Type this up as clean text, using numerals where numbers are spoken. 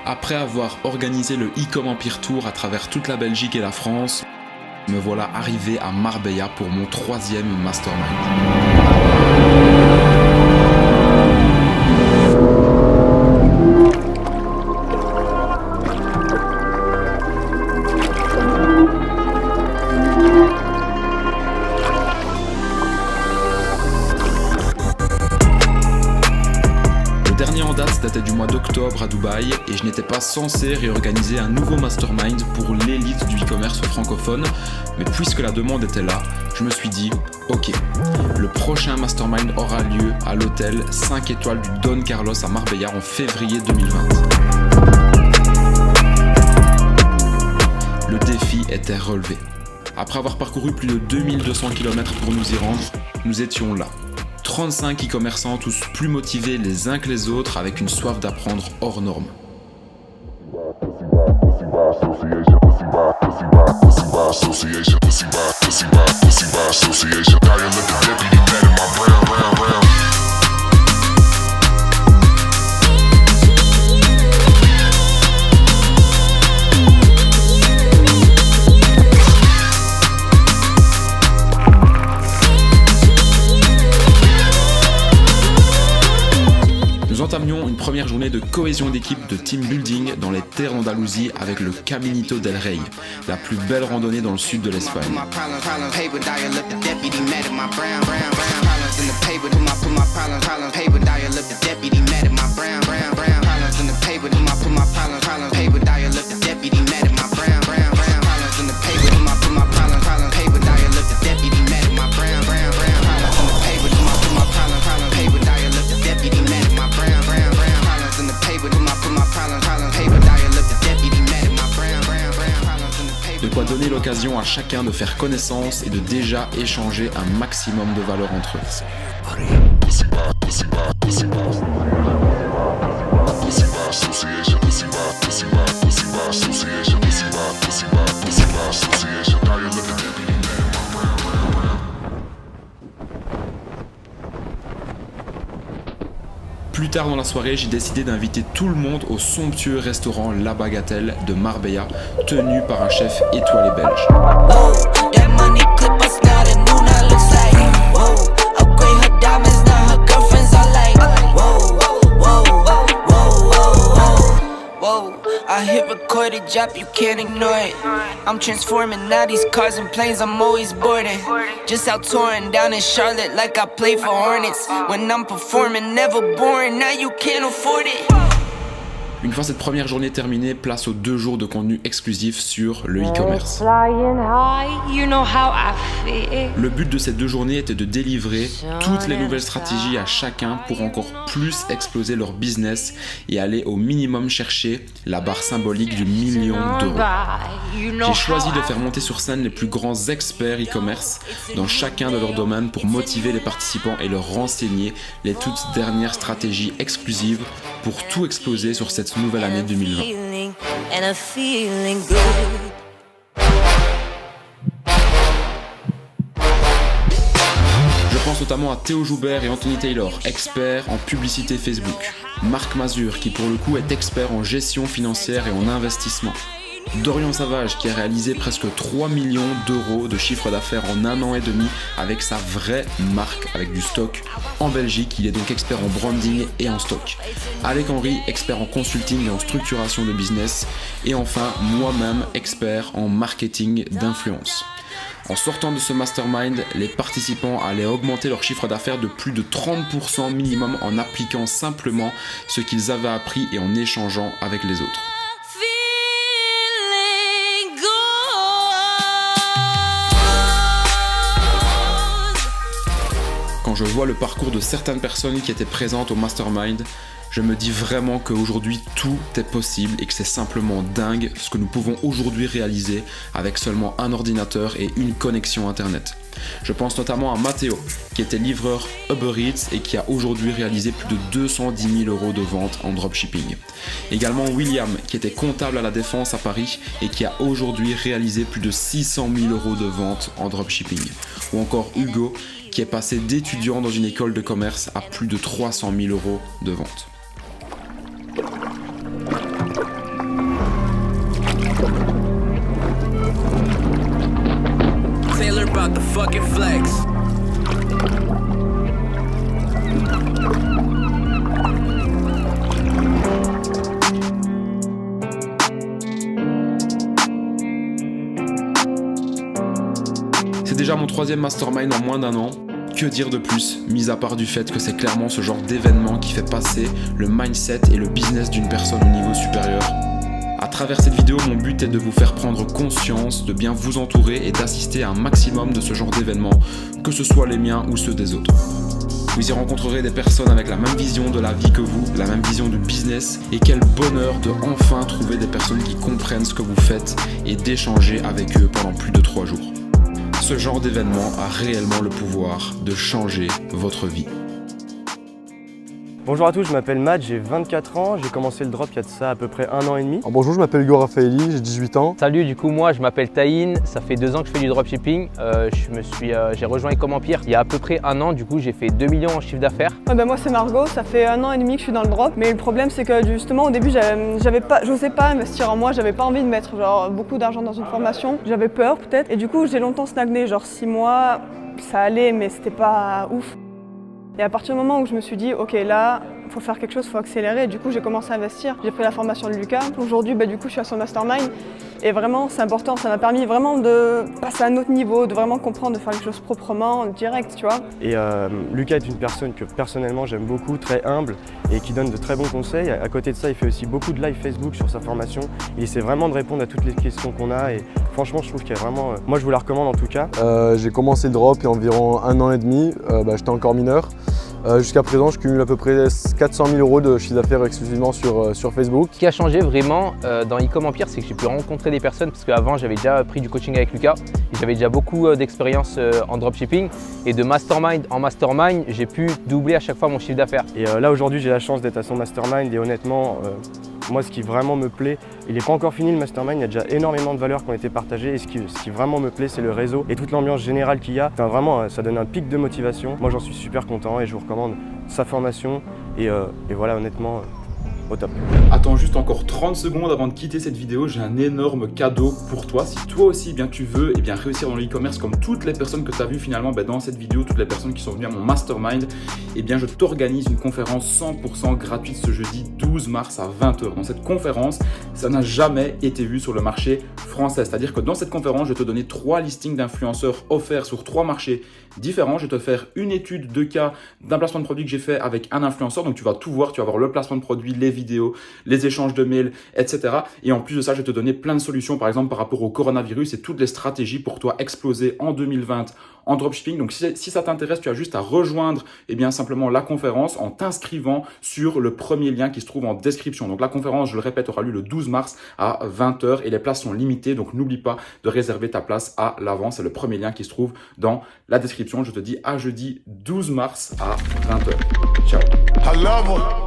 Après avoir organisé le e-com Empire Tour à travers toute la Belgique et la France, me voilà arrivé à Marbella pour mon 3e mastermind. Datait du mois d'octobre à Dubaï et je n'étais pas censé réorganiser un nouveau mastermind pour l'élite du e-commerce francophone, mais puisque la demande était là, je me suis dit ok, le prochain mastermind aura lieu à l'hôtel 5 étoiles du Don Carlos à Marbella en février 2020. Le défi était relevé. Après avoir parcouru plus de 2200 km pour nous y rendre, nous étions là. 35 e-commerçants, tous plus motivés les uns que les autres, avec une soif d'apprendre hors norme. Nous entamions une première journée de cohésion d'équipe, de team building dans les terres d'Andalousie avec le Caminito del Rey, la plus belle randonnée dans le sud de l'Espagne. De quoi donner l'occasion à chacun de faire connaissance et de déjà échanger un maximum de valeur entre eux. Plus tard dans la soirée, j'ai décidé d'inviter tout le monde au somptueux restaurant La Bagatelle de Marbella, tenu par un chef étoilé belge. I hit record a drop, you can't ignore it. I'm transforming now these cars and planes, I'm always boarding. Just out touring down in Charlotte like I play for Hornets. When I'm performing, never boring, now you can't afford it. Une fois cette première journée terminée, place aux 2 jours de contenu exclusif sur le e-commerce. Le but de ces 2 journées était de délivrer toutes les nouvelles stratégies à chacun pour encore plus exploser leur business et aller au minimum chercher la barre symbolique du 1 million d'euros. J'ai choisi de faire monter sur scène les plus grands experts e-commerce dans chacun de leurs domaines pour motiver les participants et leur renseigner les toutes dernières stratégies exclusives pour tout exploser sur cette nouvelle année 2020. Je pense notamment à Théo Joubert et Anthony Taylor, experts en publicité Facebook. Marc Mazur, qui pour le coup est expert en gestion financière et en investissement. Dorian Savage, qui a réalisé presque 3 millions d'euros de chiffre d'affaires en 1 an et demi avec sa vraie marque, avec du stock en Belgique. Il est donc expert en branding et en stock. Alec Henry, expert en consulting et en structuration de business. Et enfin, moi-même, expert en marketing d'influence. En sortant de ce mastermind, les participants allaient augmenter leur chiffre d'affaires de plus de 30% minimum en appliquant simplement ce qu'ils avaient appris et en échangeant avec les autres. Quand je vois le parcours de certaines personnes qui étaient présentes au mastermind, je me dis vraiment qu'aujourd'hui tout est possible et que c'est simplement dingue ce que nous pouvons aujourd'hui réaliser avec seulement un ordinateur et une connexion internet. Je pense notamment à Matteo, qui était livreur Uber Eats et qui a aujourd'hui réalisé plus de 210 000 euros de ventes en dropshipping. Également William, qui était comptable à la Défense à Paris et qui a aujourd'hui réalisé plus de 600 000 euros de ventes en dropshipping. Ou encore Hugo, qui est passé d'étudiant dans une école de commerce à plus de 300 000 euros de ventes. déjà mon 3e mastermind en moins d'1 an. Que dire de plus, mis à part du fait que c'est clairement ce genre d'événement qui fait passer le mindset et le business d'une personne au niveau supérieur. À travers cette vidéo, mon but est de vous faire prendre conscience, de bien vous entourer et d'assister à un maximum de ce genre d'événements, que ce soit les miens ou ceux des autres. Vous y rencontrerez des personnes avec la même vision de la vie que vous, la même vision du business, et quel bonheur de enfin trouver des personnes qui comprennent ce que vous faites et d'échanger avec eux pendant plus de 3 jours. Ce genre d'événement a réellement le pouvoir de changer votre vie. Bonjour à tous, je m'appelle Matt, j'ai 24 ans, j'ai commencé le drop il y a de ça à peu près 1 an et demi. Bonjour, je m'appelle Hugo Raffaelli, j'ai 18 ans. Salut, du coup moi je m'appelle Taïn, ça fait 2 ans que je fais du dropshipping. J'ai rejoint Ecomempire il y a à peu près 1 an, du coup j'ai fait 2 millions en chiffre d'affaires. Moi c'est Margot, ça fait 1 an et demi que je suis dans le drop, mais le problème c'est que justement au début j'osais pas investir en moi, j'avais pas envie de mettre beaucoup d'argent dans une formation, j'avais peur peut-être, et du coup j'ai longtemps stagné, 6 mois, ça allait mais c'était pas ouf. Et à partir du moment où je me suis dit, ok là, il faut faire quelque chose, il faut accélérer, et du coup j'ai commencé à investir. J'ai pris la formation de Lucas. Aujourd'hui, du coup je suis à son mastermind, et vraiment c'est important, ça m'a permis vraiment de passer à un autre niveau, de vraiment comprendre, de faire quelque chose proprement, direct, tu vois. Et Lucas est une personne que personnellement j'aime beaucoup, très humble, et qui donne de très bons conseils. À côté de ça, il fait aussi beaucoup de live Facebook sur sa formation. Il essaie vraiment de répondre à toutes les questions qu'on a, et franchement je trouve qu'il y a vraiment... moi je vous la recommande en tout cas. J'ai commencé le drop il y a environ 1 an et demi, j'étais encore mineur. Jusqu'à présent, je cumule à peu près 400 000 € de chiffre d'affaires exclusivement sur Facebook. Ce qui a changé vraiment dans Ecomempire, c'est que j'ai pu rencontrer des personnes, parce qu'avant j'avais déjà pris du coaching avec Lucas, et j'avais déjà beaucoup d'expérience en dropshipping, et de mastermind en mastermind, j'ai pu doubler à chaque fois mon chiffre d'affaires. Et là aujourd'hui j'ai la chance d'être à son mastermind, et honnêtement, moi ce qui vraiment me plaît, il n'est pas encore fini le mastermind, il y a déjà énormément de valeurs qui ont été partagées, et ce qui vraiment me plaît c'est le réseau et toute l'ambiance générale qu'il y a. Enfin, vraiment ça donne un pic de motivation. Moi j'en suis super content et je vous recommande sa formation, et voilà, honnêtement au top. Attends juste encore 30 secondes avant de quitter cette vidéo, j'ai un énorme cadeau pour toi. Si toi aussi tu veux réussir dans l'e-commerce comme toutes les personnes que tu as vues finalement dans cette vidéo, toutes les personnes qui sont venues à mon mastermind, je t'organise une conférence 100% gratuite ce jeudi 12 mars à 20 h. Dans cette conférence, ça n'a jamais été vu sur le marché français. C'est-à-dire que dans cette conférence, je vais te donner 3 listings d'influenceurs offerts sur 3 marchés différents. Je vais te faire une étude de cas d'un placement de produit que j'ai fait avec un influenceur. Donc tu vas tout voir, tu vas voir le placement de produit, les vidéos, les échanges de mails, etc. Et en plus de ça, je vais te donner plein de solutions, par exemple par rapport au coronavirus et toutes les stratégies pour toi exploser en 2020 en dropshipping. Donc si ça t'intéresse, tu as juste à rejoindre simplement la conférence en t'inscrivant sur le premier lien qui se trouve en description. Donc la conférence, je le répète, aura lieu le 12 mars à 20 h et les places sont limitées. Donc n'oublie pas de réserver ta place à l'avance. C'est le premier lien qui se trouve dans la description. Je te dis à jeudi 12 mars à 20 h. Ciao.